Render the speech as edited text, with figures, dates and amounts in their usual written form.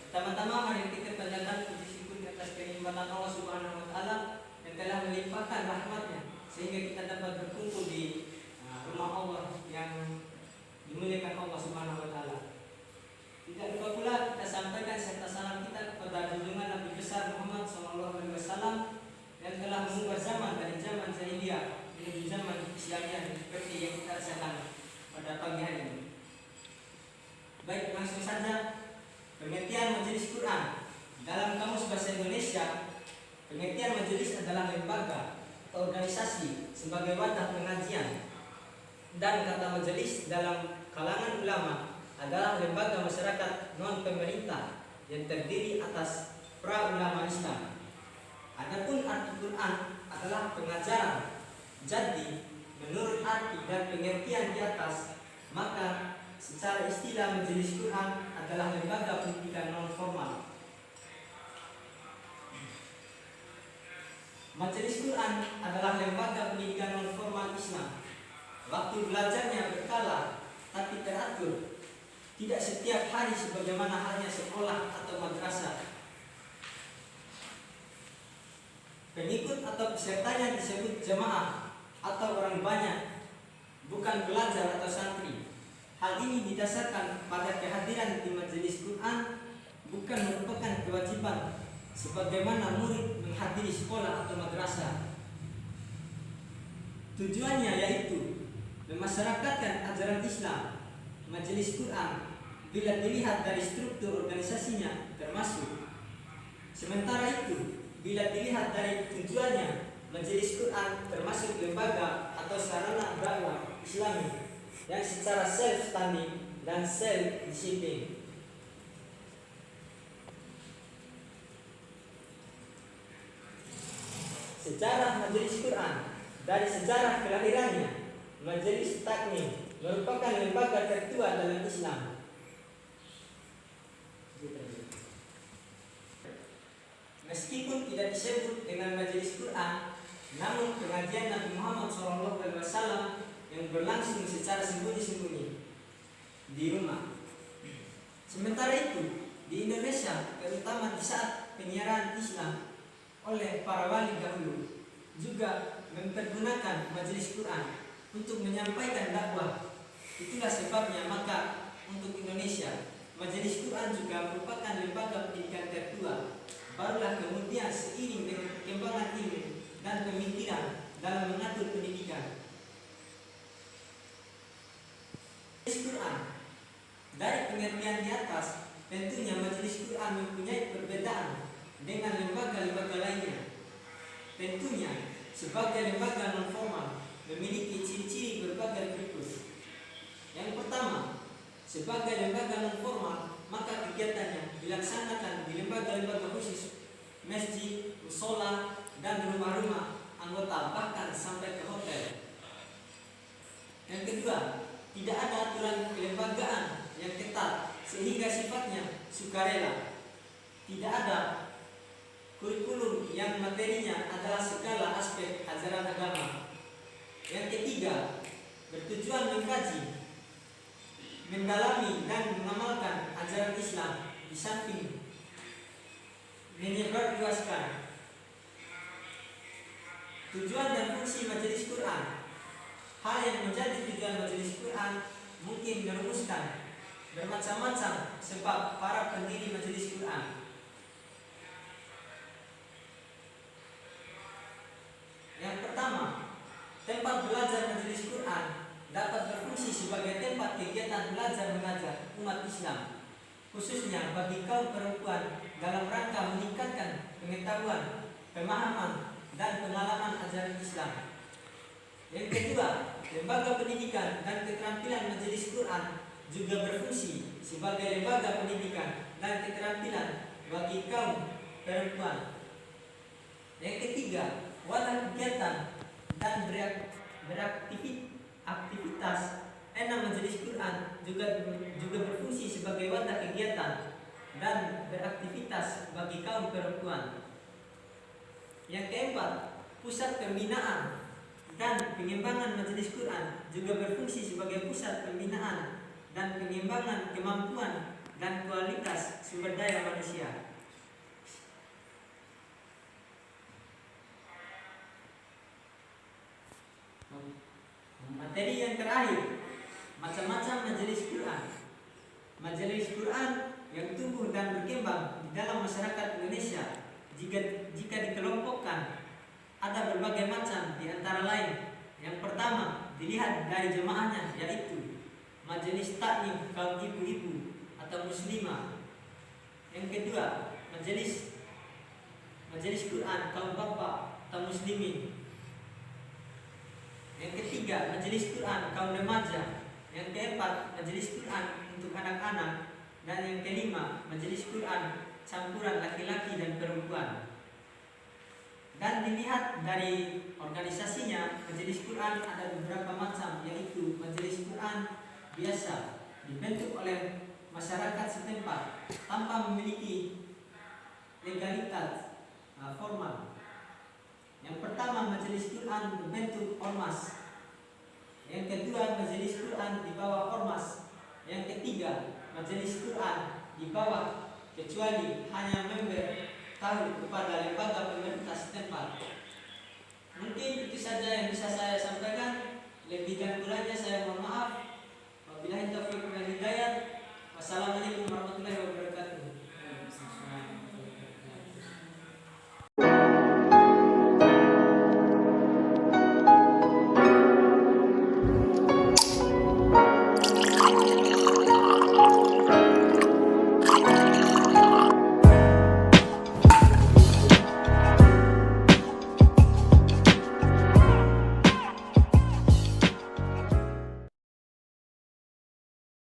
Pertama-tama mari kita panjatkan puji syukur atas kenikmatan Allah Subhanahu wa taala yang telah melimpahkan rahmat-Nya sehingga kita dapat berkumpul di rumah Allah yang dimuliakan Allah Subhanahu wa taala. Tidak lupa pula kita sampaikan serta salam kita kepada junjungan Nabi besar Muhammad SAW yang telah mengubah zaman dari zaman jahiliyah menuju zaman Islamiyah seperti yang kita rasakan pada pagi hari ini. Baik, langsung saja. Pengertian Majelis Quran dalam Kamus Bahasa Indonesia, pengertian majelis adalah lembaga atau organisasi sebagai wadah pengajian, dan kata majelis dalam kalangan ulama adalah lembaga masyarakat non pemerintah yang terdiri atas pra ulama Islam. Adapun arti Quran adalah pengajaran. Jadi, menurut arti dan pengertian di atas, maka secara istilah Majelis Quran adalah lembaga pendidikan non formal. Majelis Quran adalah lembaga pendidikan non formal Islam. Waktu belajarnya berkala tapi teratur, tidak setiap hari sebagaimana halnya sekolah atau madrasah. Pengikut atau pesertanya disebut jamaah atau orang banyak, bukan pelajar atau santri. Hal ini didasarkan pada kehadiran di Majelis Quran bukan merupakan kewajiban sebagaimana murid menghadiri sekolah atau madrasah. Tujuannya yaitu memasyarakatkan ajaran Islam. Majelis Quran bila dilihat dari struktur organisasinya termasuk. Sementara itu, bila dilihat dari tujuannya, Majelis Quran termasuk lembaga atau sarana dakwah Islami yang secara self-standing dan self-disiplin. Sejarah Majelis Quran. Dari sejarah kelahirannya, Majelis Takmim merupakan lembaga tertua dalam Islam. Meskipun tidak disebut dengan Majelis Quran, namun pengajian Nabi Muhammad SAW yang berlangsung secara sembunyi-sembunyi di rumah. Sementara itu, di Indonesia, terutama di saat penyiaran Islam oleh para wali dahulu, juga mempergunakan Majelis Quran untuk menyampaikan dakwah. Itulah sebabnya maka untuk Indonesia, Majelis Quran juga merupakan lembaga pendidikan tertua. Barulah kemudian seiring dengan perkembangan ilmu dan pemikiran dalam mengatur pendidikan. Majelis Quran. Dari pengertian di atas, tentunya Majelis Quran mempunyai perbedaan dengan lembaga-lembaga lainnya. Tentunya, sebagai lembaga non formal memiliki ciri-ciri berbagai berikut. Yang pertama, sebagai lembaga non formal, maka kegiatannya dilaksanakan di lembaga-lembaga khusus, masjid, musola, dan rumah-rumah anggota, bahkan sampai ke hotel. Yang kedua, tidak ada aturan kelembagaan yang ketat sehingga sifatnya sukarela. Tidak ada kurikulum yang materinya adalah segala aspek ajaran agama. Yang ketiga, bertujuan mengkaji, mendalami dan mengamalkan ajaran Islam di samping menyebarluaskan. Tujuan dan fungsi Majelis Quran. Hal yang menjadi tujuan Majelis Quran mungkin merumuskan bermacam-macam sebab para pendiri Majelis Quran. Yang pertama, tempat belajar Majelis Quran dapat berfungsi sebagai tempat kegiatan belajar mengajar umat Islam, khususnya bagi kaum perempuan dalam rangka meningkatkan pengetahuan, pemahaman, dan pengalaman ajaran Islam. Yang kedua, lembaga pendidikan dan keterampilan Majelis Quran juga berfungsi sebagai lembaga pendidikan dan keterampilan bagi kaum perempuan. Yang ketiga, wadah kegiatan dan beraktivitas Majelis Quran juga berfungsi sebagai wadah kegiatan dan beraktivitas bagi kaum perempuan. Yang keempat, pusat pembinaan dan pengembangan Majelis Quran juga berfungsi sebagai pusat pembinaan dan pengembangan kemampuan dan kualitas sumber daya manusia. Materi yang terakhir, macam-macam majelis Quran. Majelis Quran yang tumbuh dan berkembang di dalam masyarakat Indonesia jika dikelompokkan ada berbagai macam, di antara lain yang pertama dilihat dari jemaahnya, yaitu majelis taklim kaum ibu-ibu atau muslimah. Yang kedua, majelis Quran kaum bapak atau muslimin. Yang ketiga, majelis Quran kaum remaja. Yang keempat, majelis Quran untuk anak-anak. Dan yang kelima, majelis Quran campuran laki-laki dan perempuan. Dan dilihat dari organisasinya, majelis Quran ada beberapa macam, yaitu majelis Quran biasa dibentuk oleh masyarakat setempat tanpa memiliki legalitas formal. Yang pertama, majelis Quran berbentuk ormas. Yang kedua, majelis Quran di bawah ormas. Yang ketiga, majelis Quran di bawah kecuali hanya member tahu kepada lembaga pemerintah setempat. Mungkin itu saja yang bisa saya sampaikan.